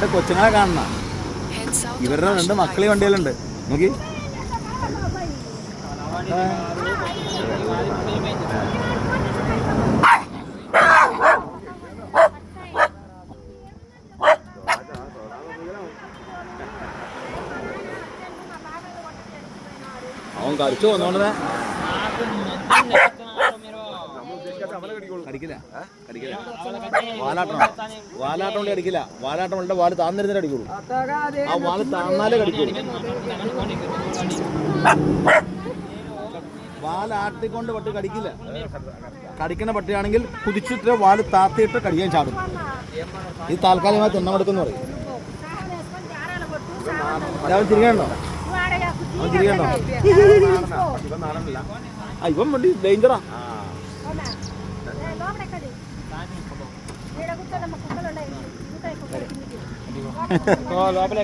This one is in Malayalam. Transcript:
രണ്ട് കൊച്ചുങ്ങളെ കാണുന്ന ഇവരുടെ രണ്ട് മക്കളി വണ്ടിയിലുണ്ട് നോക്കി. അവൻ കളിച്ചു വന്നോണ്ടേ കടിക്കില്ല. വാലാട്ടം കൊണ്ട് അടിക്കില്ല. വാലാട്ടം കൊണ്ട് വാല് താന്നിരുന്നിട്ട് അടിക്കുള്ളൂ. ആ വാല് താന്നാലേ കടിക്കുള്ളൂ. വാലാട്ടിക്കൊണ്ട് പട്ടി കടിക്കില്ല. കടിക്കുന്ന പട്ടിയാണെങ്കിൽ കുതിച്ചിട്ട് വാല് താത്തിയിട്ട് കടിക്കാൻ ചാടും. ഇത് താൽക്കാലികമായി തിണ്ണമെടുക്കെന്ന് പറയും. അവൻ തിരികണ്ടോ? അവൻ തിരികണ്ടോ? ഇവൻ വണ്ടി ഡേഞ്ചറാ. లోపలే